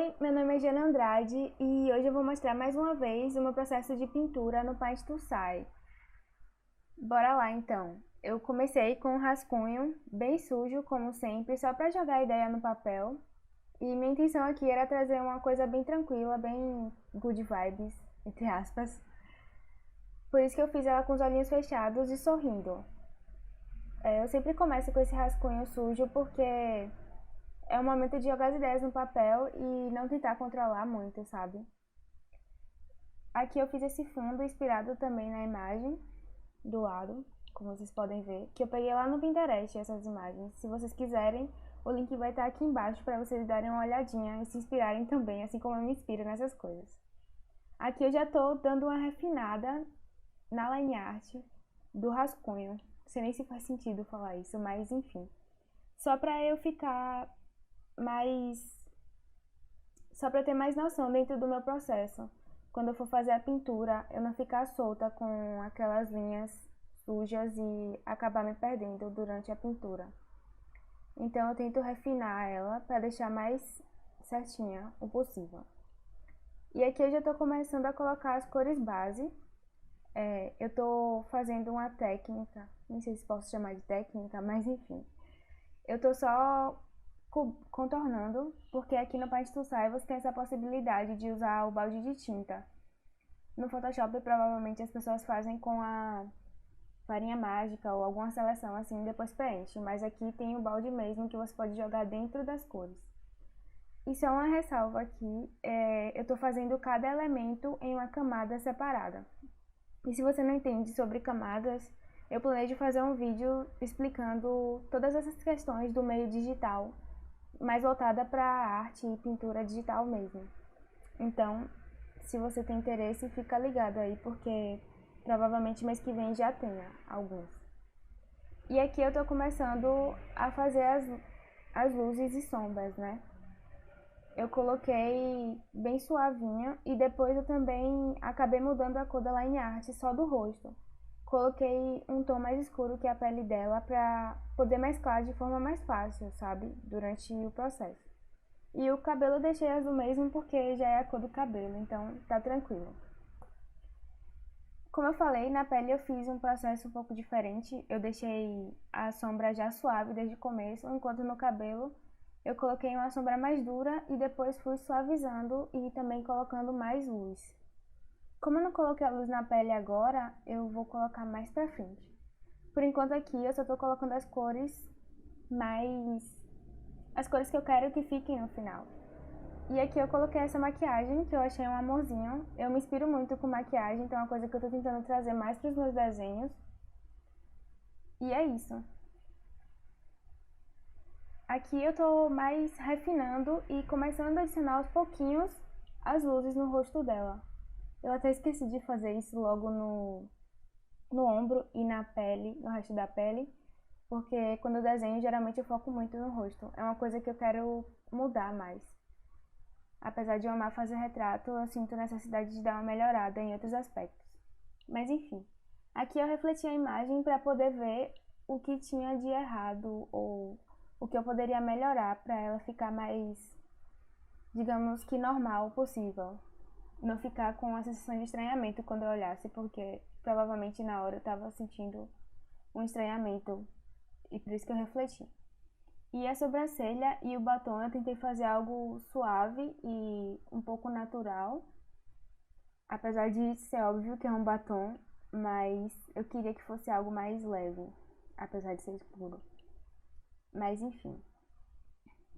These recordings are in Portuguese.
Oi, meu nome é Jana Andrade e hoje eu vou mostrar mais uma vez o meu processo de pintura no Paint to Sai. Bora lá então. Eu comecei com um rascunho bem sujo, como sempre, só para jogar a ideia no papel. E minha intenção aqui era trazer uma coisa bem tranquila, bem good vibes, entre aspas. Por isso que eu fiz ela com os olhinhos fechados e sorrindo. Eu sempre começo com esse rascunho sujo porque é um momento de jogar as ideias no papel e não tentar controlar muito, sabe? Aqui eu fiz esse fundo inspirado também na imagem do lado, como vocês podem ver, que eu peguei lá no Pinterest essas imagens. Se vocês quiserem, o link vai estar aqui embaixo para vocês darem uma olhadinha e se inspirarem também, assim como eu me inspiro nessas coisas. Aqui eu já tô dando uma refinada na line art do rascunho. Não sei nem se faz sentido falar isso, mas enfim. Só para eu ficar mais... Só para ter mais noção dentro do meu processo. Quando eu for fazer a pintura, eu não ficar solta com aquelas linhas sujas e acabar me perdendo durante a pintura. Então eu tento refinar ela para deixar mais certinha o possível. E aqui eu já estou começando a colocar as cores base. Eu estou fazendo uma técnica, não sei se posso chamar de técnica, mas enfim. Eu estou só contornando, porque aqui no Paint to Sai você tem essa possibilidade de usar o balde de tinta. No Photoshop provavelmente as pessoas fazem com a farinha mágica ou alguma seleção assim, depois preenche, mas aqui tem o balde mesmo que você pode jogar dentro das cores. E só uma ressalva aqui, eu estou fazendo cada elemento em uma camada separada. E se você não entende sobre camadas, eu planejo fazer um vídeo explicando todas essas questões do meio digital, mais voltada para arte e pintura digital mesmo. Então, se você tem interesse, fica ligado aí, porque provavelmente mês que vem já tenha alguns. E aqui eu tô começando a fazer as luzes e sombras, né? Eu coloquei bem suavinha e depois eu também acabei mudando a cor da line art só do rosto. Coloquei um tom mais escuro que a pele dela pra poder mesclar de forma mais fácil, sabe? Durante o processo. E o cabelo eu deixei azul mesmo porque já é a cor do cabelo, então tá tranquilo. Como eu falei, na pele eu fiz um processo um pouco diferente. Eu deixei a sombra já suave desde o começo, enquanto no cabelo eu coloquei uma sombra mais dura e depois fui suavizando e também colocando mais luz. Como eu não coloquei a luz na pele agora, eu vou colocar mais pra frente. Por enquanto aqui eu só tô colocando as cores que eu quero que fiquem no final. E aqui eu coloquei essa maquiagem, que eu achei um amorzinho. Eu me inspiro muito com maquiagem, então é uma coisa que eu tô tentando trazer mais pros meus desenhos. E é isso. Aqui eu tô mais refinando e começando a adicionar aos pouquinhos as luzes no rosto dela. Eu até esqueci de fazer isso logo no ombro e na pele, no resto da pele, porque quando eu desenho geralmente eu foco muito no rosto. É uma coisa que eu quero mudar mais. Apesar de eu amar fazer retrato, eu sinto necessidade de dar uma melhorada em outros aspectos. Mas enfim, aqui eu refleti a imagem para poder ver o que tinha de errado ou o que eu poderia melhorar para ela ficar mais, digamos que normal possível. Não ficar com a sensação de estranhamento quando eu olhasse, porque provavelmente na hora eu estava sentindo um estranhamento e por isso que eu refleti. E a sobrancelha e o batom eu tentei fazer algo suave e um pouco natural. Apesar de ser óbvio que é um batom, mas eu queria que fosse algo mais leve, apesar de ser escuro. Mas enfim.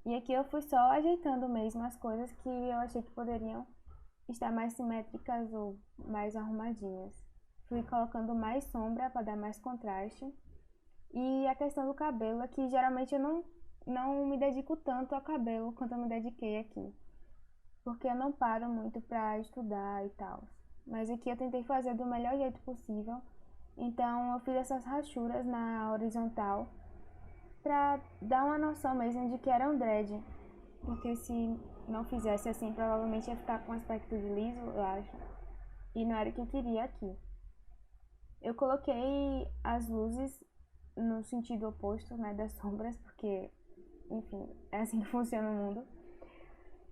E aqui eu fui só ajeitando mesmo as coisas que eu achei que poderiam estar mais simétricas ou mais arrumadinhas. Fui colocando mais sombra para dar mais contraste. E a questão do cabelo aqui, geralmente eu não me dedico tanto ao cabelo quanto eu me dediquei aqui, porque eu não paro muito pra estudar e tal. Mas aqui eu tentei fazer do melhor jeito possível, então eu fiz essas rachuras na horizontal pra dar uma noção mesmo de que era um dread, porque se não fizesse assim provavelmente ia ficar com aspecto de liso, eu acho, e não era o que eu queria aqui. Eu coloquei as luzes no sentido oposto, né, das sombras, porque, enfim, é assim que funciona o mundo.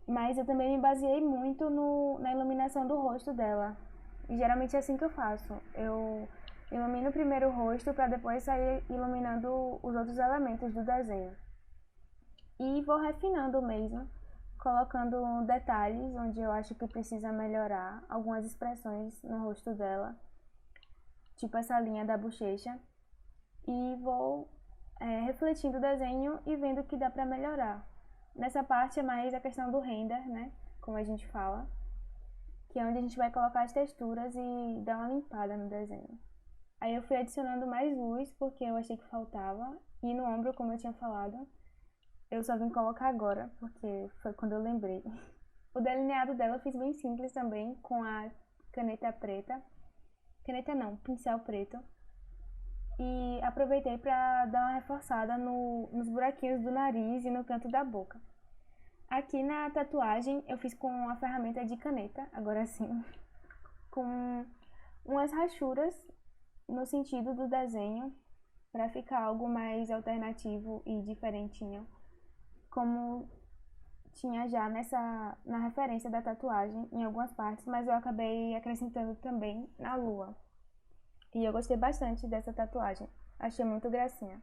Mas eu também me baseei muito na iluminação do rosto dela. E geralmente é assim que eu faço. Eu ilumino primeiro o rosto para depois sair iluminando os outros elementos do desenho. E vou refinando mesmo, colocando detalhes onde eu acho que precisa melhorar, algumas expressões no rosto dela, tipo essa linha da bochecha, e vou refletindo o desenho e vendo o que dá para melhorar. Nessa parte é mais a questão do render, né? Como a gente fala, que é onde a gente vai colocar as texturas e dar uma limpada no desenho. Aí eu fui adicionando mais luz porque eu achei que faltava, e no ombro, como eu tinha falado, eu só vim colocar agora porque foi quando eu lembrei. O delineado dela eu fiz bem simples também, com a caneta preta. Caneta não, pincel preto. E aproveitei para dar uma reforçada nos buraquinhos do nariz e no canto da boca. Aqui na tatuagem eu fiz com a ferramenta de caneta, agora sim, com umas rachuras no sentido do desenho, para ficar algo mais alternativo e diferentinho, como tinha já na referência da tatuagem em algumas partes, mas eu acabei acrescentando também na lua. E eu gostei bastante dessa tatuagem, achei muito gracinha.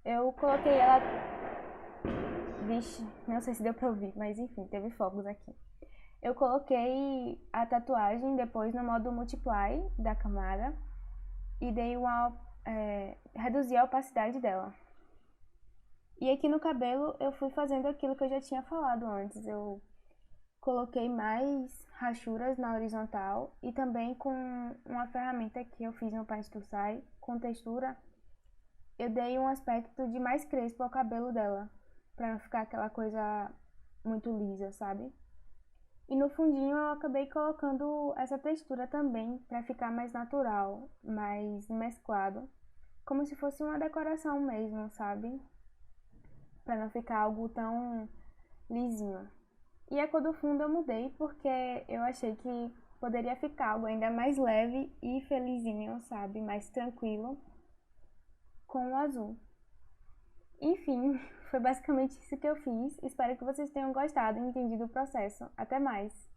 Eu coloquei ela. Vixe, não sei se deu pra ouvir, mas enfim, teve fogos aqui. Eu coloquei a tatuagem depois no modo multiply da camada e dei uma. Reduzi a opacidade dela. E aqui no cabelo eu fui fazendo aquilo que eu já tinha falado antes. Eu coloquei mais rachuras na horizontal e também com uma ferramenta que eu fiz no Paint to Sai, com textura, eu dei um aspecto de mais crespo ao cabelo dela, pra não ficar aquela coisa muito lisa, sabe? E no fundinho eu acabei colocando essa textura também para ficar mais natural, mais mesclado, como se fosse uma decoração mesmo, sabe? Para não ficar algo tão lisinho. E a cor do fundo eu mudei porque eu achei que poderia ficar algo ainda mais leve e felizinho, sabe? Mais tranquilo com o azul. Enfim, foi basicamente isso que eu fiz. Espero que vocês tenham gostado e entendido o processo. Até mais!